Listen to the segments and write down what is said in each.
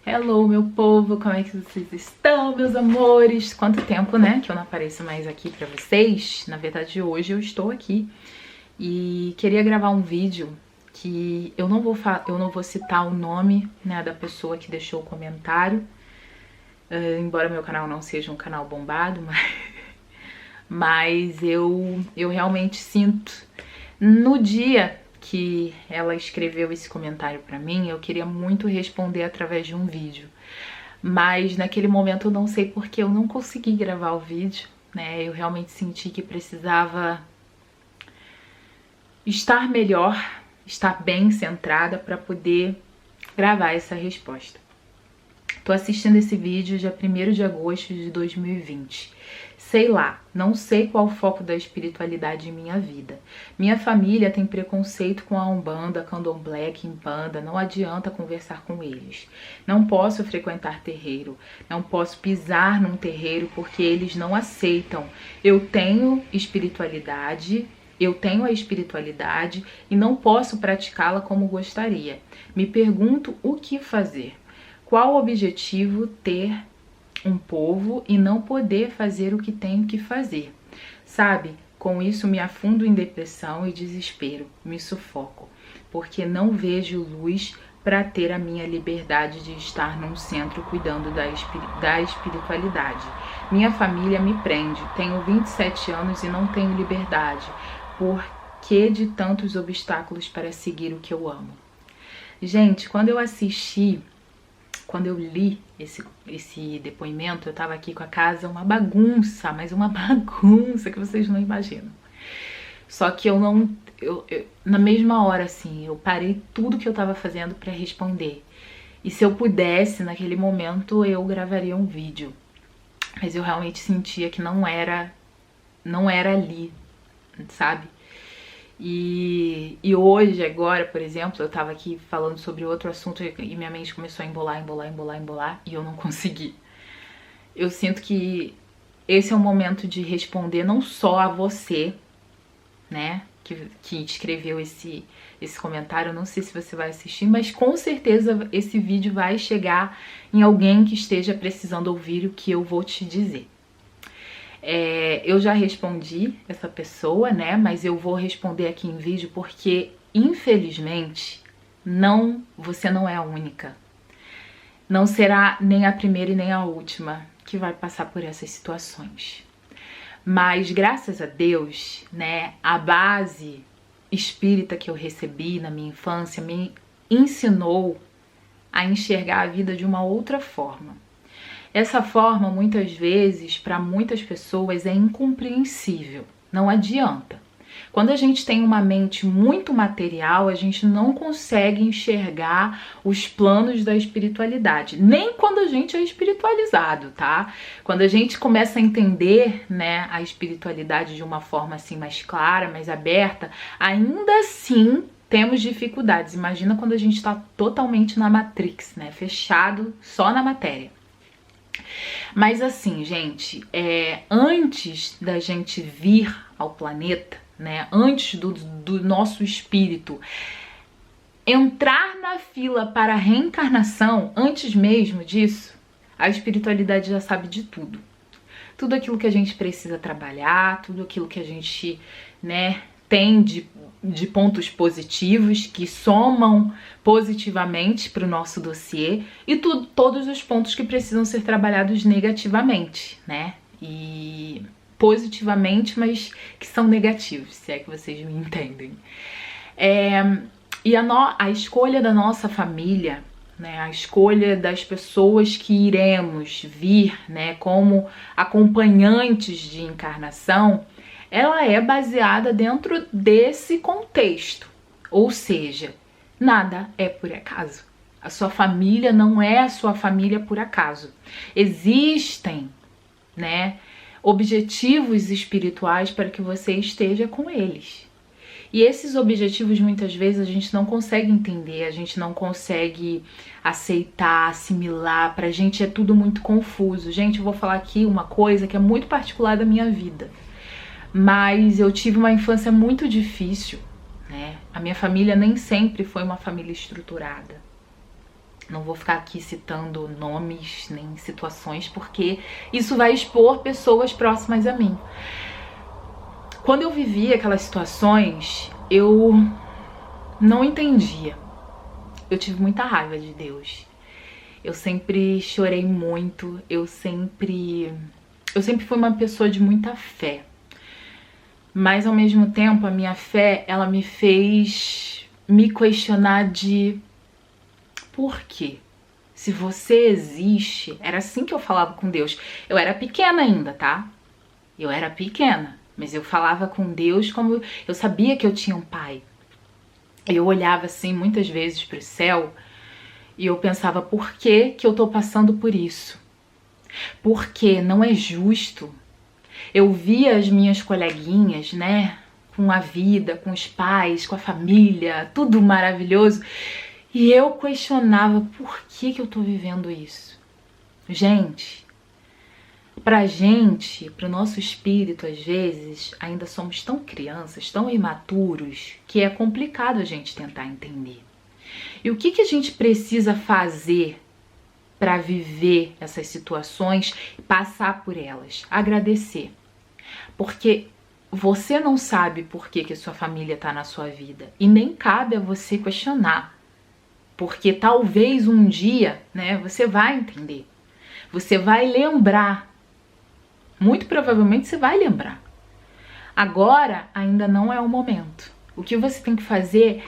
Hello, meu povo, como é que vocês estão, meus amores? Quanto tempo, né, que eu não apareço mais aqui pra vocês. Na verdade, hoje eu estou aqui e queria gravar um vídeo que eu não vou citar o nome, né, da pessoa que deixou o comentário, embora meu canal não seja um canal bombado, mas eu realmente sinto, no dia que ela escreveu esse comentário pra mim, eu queria muito responder através de um vídeo. Mas naquele momento eu não sei porque eu não consegui gravar o vídeo, né? Eu realmente senti que precisava estar melhor, estar bem centrada para poder gravar essa resposta. Tô assistindo esse vídeo dia 1º de agosto de 2020. Sei lá, não sei qual o foco da espiritualidade em minha vida. Minha família tem preconceito com a Umbanda, Candomblé, Quimbanda, não adianta conversar com eles. Não posso frequentar terreiro, não posso pisar num terreiro porque eles não aceitam. Eu tenho a espiritualidade e não posso praticá-la como gostaria. Me pergunto o que fazer. Qual o objetivo ter um povo e não poder fazer o que tenho que fazer? Sabe, com isso me afundo em depressão e desespero, me sufoco, porque não vejo luz para ter a minha liberdade de estar num centro cuidando da espiritualidade. Minha família me prende, tenho 27 anos e não tenho liberdade. Por que de tantos obstáculos para seguir o que eu amo? Gente, quando eu li esse depoimento, eu tava aqui com a casa uma bagunça, mas uma bagunça que vocês não imaginam. Só que na mesma hora, assim, eu parei tudo que eu tava fazendo pra responder. E se eu pudesse, naquele momento, eu gravaria um vídeo. Mas eu realmente sentia que não era ali, sabe? E hoje, agora, por exemplo, eu tava aqui falando sobre outro assunto e minha mente começou a embolar e eu não consegui. Eu sinto que esse é o momento de responder não só a você, né, que escreveu esse comentário. Eu não sei se você vai assistir, mas com certeza esse vídeo vai chegar em alguém que esteja precisando ouvir o que eu vou te dizer. Eu já respondi essa pessoa, né? Mas eu vou responder aqui em vídeo porque, infelizmente, você não é a única. Não será nem a primeira e nem a última que vai passar por essas situações. Mas, graças a Deus, né? A base espírita que eu recebi na minha infância me ensinou a enxergar a vida de uma outra forma. Essa forma, muitas vezes, para muitas pessoas é incompreensível, não adianta. Quando a gente tem uma mente muito material, a gente não consegue enxergar os planos da espiritualidade, nem quando a gente é espiritualizado, tá? Quando a gente começa a entender, né, a espiritualidade de uma forma assim mais clara, mais aberta, ainda assim temos dificuldades. Imagina quando a gente está totalmente na Matrix, né, fechado só na matéria. Mas assim, gente, antes da gente vir ao planeta, né, antes do nosso espírito entrar na fila para a reencarnação, antes mesmo disso, a espiritualidade já sabe de tudo. Tudo aquilo que a gente precisa trabalhar, tudo aquilo que a gente, né, tem de pontos positivos que somam positivamente para o nosso dossiê e todos os pontos que precisam ser trabalhados negativamente, né? E positivamente, mas que são negativos, se é que vocês me entendem. E a escolha da nossa família, né, a escolha das pessoas que iremos vir, né, como acompanhantes de encarnação, ela é baseada dentro desse contexto. Ou seja, nada é por acaso. A sua família não é a sua família por acaso. Existem, né, objetivos espirituais para que você esteja com eles. E esses objetivos, muitas vezes, a gente não consegue entender, a gente não consegue aceitar, assimilar. Pra gente é tudo muito confuso. Gente, eu vou falar aqui uma coisa que é muito particular da minha vida. Mas eu tive uma infância muito difícil, né? A minha família nem sempre foi uma família estruturada. Não vou ficar aqui citando nomes nem situações, porque isso vai expor pessoas próximas a mim. Quando eu vivia aquelas situações, eu não entendia. Eu tive muita raiva de Deus. Eu sempre chorei muito, eu sempre fui uma pessoa de muita fé. Mas ao mesmo tempo, a minha fé, ela me fez me questionar de por quê? Se você existe, era assim que eu falava com Deus. Eu era pequena ainda, tá? Eu era pequena, mas eu falava com Deus como eu sabia que eu tinha um pai. Eu olhava assim muitas vezes pro céu e eu pensava, por que que eu tô passando por isso? Porque não é justo. Eu via as minhas coleguinhas, né, com a vida, com os pais, com a família, tudo maravilhoso. E eu questionava, por que que eu tô vivendo isso? Gente, pro nosso espírito, às vezes, ainda somos tão crianças, tão imaturos, que é complicado a gente tentar entender. E o que que a gente precisa fazer para viver essas situações e passar por elas? Agradecer. Porque você não sabe por que que sua família está na sua vida. E nem cabe a você questionar. Porque talvez um dia, né, você vai entender. Você vai lembrar. Muito provavelmente você vai lembrar. Agora ainda não é o momento. O que você tem que fazer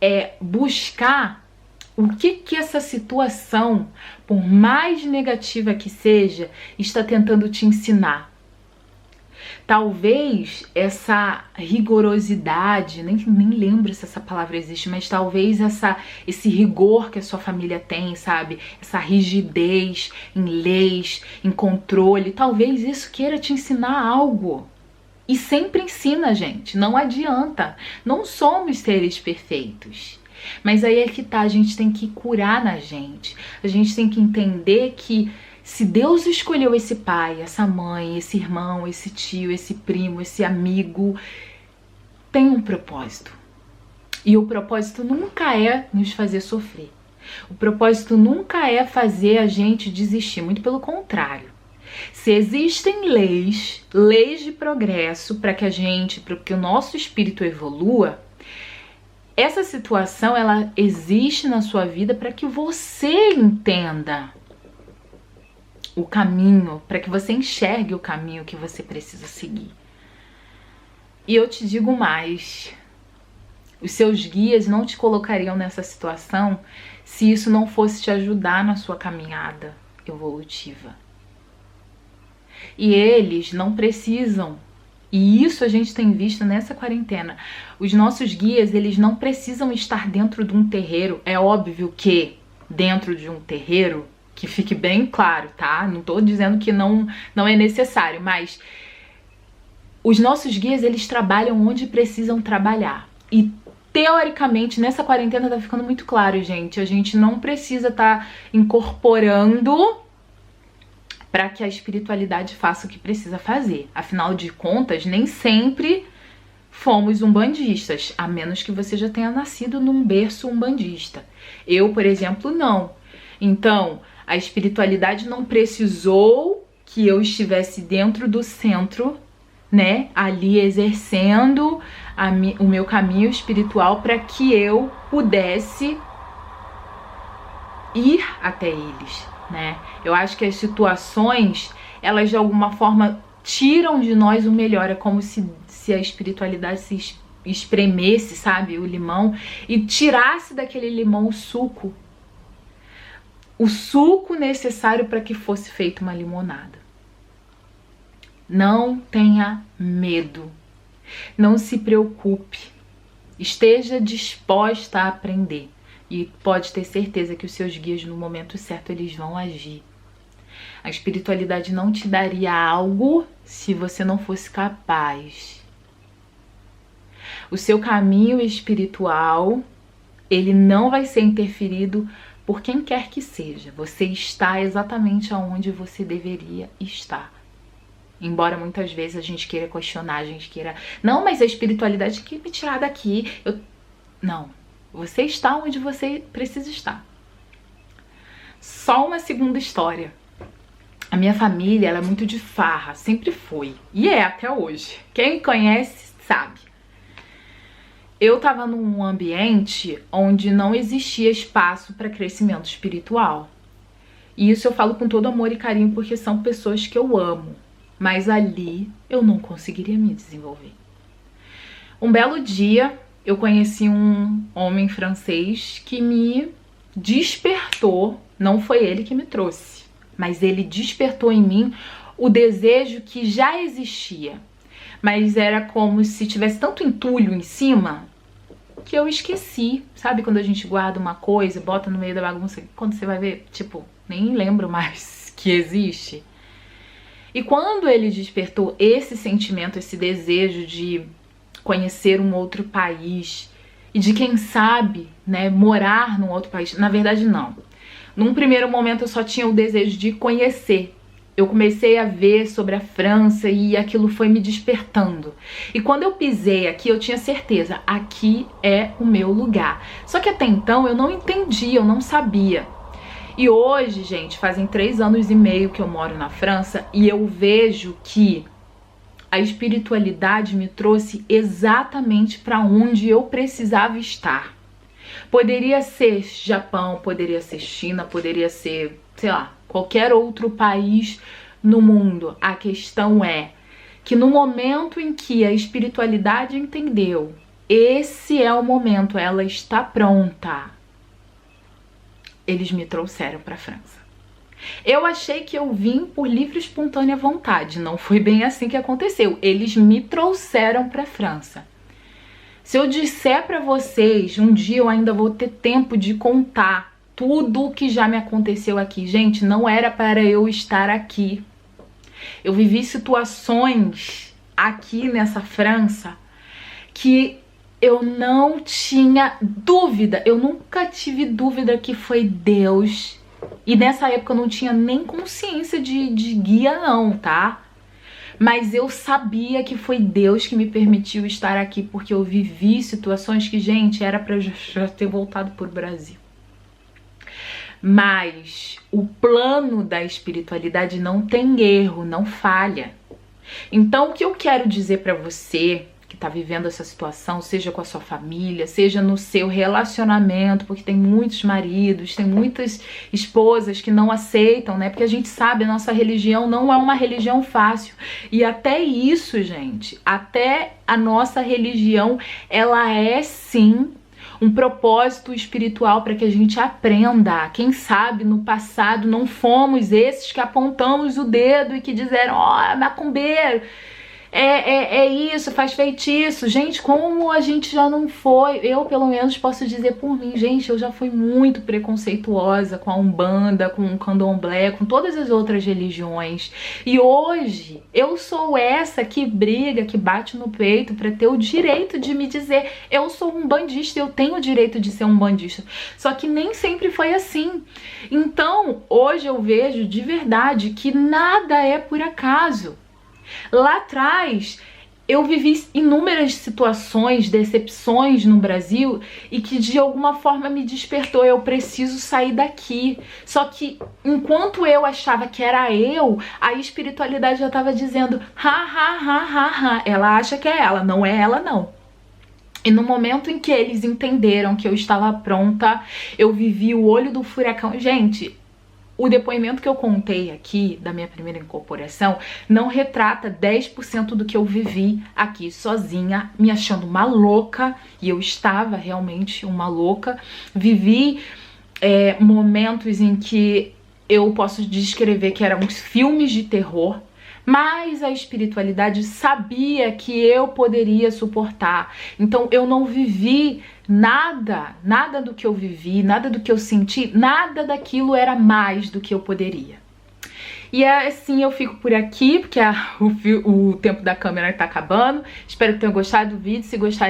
é buscar o que que essa situação, por mais negativa que seja, está tentando te ensinar. Talvez essa rigorosidade, nem lembro se essa palavra existe, mas talvez esse rigor que a sua família tem, sabe? Essa rigidez em leis, em controle, talvez isso queira te ensinar algo. E sempre ensina, gente, não adianta. Não somos seres perfeitos. Mas aí é que tá, a gente tem que curar na gente. A gente tem que entender que se Deus escolheu esse pai, essa mãe, esse irmão, esse tio, esse primo, esse amigo, tem um propósito. E o propósito nunca é nos fazer sofrer. O propósito nunca é fazer a gente desistir, muito pelo contrário. Se existem leis de progresso para que o nosso espírito evolua, essa situação ela existe na sua vida para que você entenda o caminho, para que você enxergue o caminho que você precisa seguir. E eu te digo mais, os seus guias não te colocariam nessa situação se isso não fosse te ajudar na sua caminhada evolutiva. E eles não precisam, e isso a gente tem visto nessa quarentena, os nossos guias, eles não precisam estar dentro de um terreiro. É óbvio que dentro de um terreiro, que fique bem claro, tá? Não tô dizendo que não é necessário, mas os nossos guias, eles trabalham onde precisam trabalhar. E teoricamente, nessa quarentena tá ficando muito claro, gente. A gente não precisa estar incorporando para que a espiritualidade faça o que precisa fazer. Afinal de contas, nem sempre fomos umbandistas, a menos que você já tenha nascido num berço umbandista. Eu, por exemplo, não. Então, a espiritualidade não precisou que eu estivesse dentro do centro, né, ali exercendo o meu caminho espiritual para que eu pudesse ir até eles, né? Eu acho que as situações, elas de alguma forma tiram de nós o melhor. É como se a espiritualidade se espremesse, sabe, o limão, e tirasse daquele limão o suco necessário para que fosse feita uma limonada. Não tenha medo, não se preocupe, esteja disposta a aprender. E pode ter certeza que os seus guias, no momento certo, eles vão agir. A espiritualidade não te daria algo se você não fosse capaz. O seu caminho espiritual, ele não vai ser interferido por quem quer que seja. Você está exatamente onde você deveria estar. Embora muitas vezes a gente queira questionar, a gente queira... Não, mas a espiritualidade quer me tirar daqui. Não. Você está onde você precisa estar. Só uma segunda história. A minha família, ela é muito de farra, sempre foi. E é até hoje. Quem me conhece sabe. Eu tava num ambiente onde não existia espaço para crescimento espiritual. E isso eu falo com todo amor e carinho porque são pessoas que eu amo. Mas ali eu não conseguiria me desenvolver. Um belo dia eu conheci um homem francês que me despertou. Não foi ele que me trouxe, mas ele despertou em mim o desejo que já existia. Mas era como se tivesse tanto entulho em cima que eu esqueci. Sabe quando a gente guarda uma coisa, bota no meio da bagunça, quando você vai ver, tipo, nem lembro mais que existe. E quando ele despertou esse sentimento, esse desejo de conhecer um outro país e de, quem sabe, né, morar num outro país, na verdade não. Num primeiro momento eu só tinha o desejo de conhecer. Eu comecei a ver sobre a França e aquilo foi me despertando. E quando eu pisei aqui, eu tinha certeza, aqui é o meu lugar. Só que até então eu não entendia, eu não sabia. E hoje, gente, fazem 3 anos e meio que eu moro na França e eu vejo que a espiritualidade me trouxe exatamente para onde eu precisava estar. Poderia ser Japão, poderia ser China, poderia ser, sei lá, qualquer outro país no mundo. A questão é que no momento em que a espiritualidade entendeu, esse é o momento, ela está pronta, eles me trouxeram para a França. Eu achei que eu vim por livre e espontânea vontade, não foi bem assim que aconteceu. Eles me trouxeram para a França. Se eu disser para vocês, um dia eu ainda vou ter tempo de contar tudo o que já me aconteceu aqui. Gente, não era para eu estar aqui. Eu vivi situações aqui nessa França que eu não tinha dúvida, eu nunca tive dúvida que foi Deus. E nessa época eu não tinha nem consciência de guia não, tá? Mas eu sabia que foi Deus que me permitiu estar aqui, porque eu vivi situações que, gente, era pra eu já ter voltado pro Brasil. Mas o plano da espiritualidade não tem erro, não falha. Então o que eu quero dizer pra você que tá vivendo essa situação, seja com a sua família, seja no seu relacionamento, porque tem muitos maridos, tem muitas esposas que não aceitam, né? Porque a gente sabe, a nossa religião não é uma religião fácil. E até isso, gente, até a nossa religião, ela é sim um propósito espiritual para que a gente aprenda. Quem sabe no passado não fomos esses que apontamos o dedo e que disseram, ó, macumbeiro, é isso, faz feitiço. Gente, como a gente já não foi, eu pelo menos posso dizer por mim, gente, eu já fui muito preconceituosa com a Umbanda, com o Candomblé, com todas as outras religiões. E hoje eu sou essa que briga, que bate no peito para ter o direito de me dizer, eu sou um bandista, eu tenho o direito de ser um bandista. Só que nem sempre foi assim. Então, hoje eu vejo de verdade que nada é por acaso. Lá atrás, eu vivi inúmeras situações, decepções no Brasil e que de alguma forma me despertou, eu preciso sair daqui. Só que enquanto eu achava que era eu, a espiritualidade já estava dizendo, ela acha que é ela, não é ela não. E no momento em que eles entenderam que eu estava pronta, eu vivi o olho do furacão. Gente, o depoimento que eu contei aqui da minha primeira incorporação não retrata 10% do que eu vivi aqui sozinha, me achando uma louca, e eu estava realmente uma louca. Vivi momentos em que eu posso descrever que eram filmes de terror, mas a espiritualidade sabia que eu poderia suportar. Então eu não vivi nada do que eu vivi, nada do que eu senti, nada daquilo era mais do que eu poderia. E assim eu fico por aqui, porque o tempo da câmera está acabando. Espero que tenham gostado do vídeo. Se gostarem,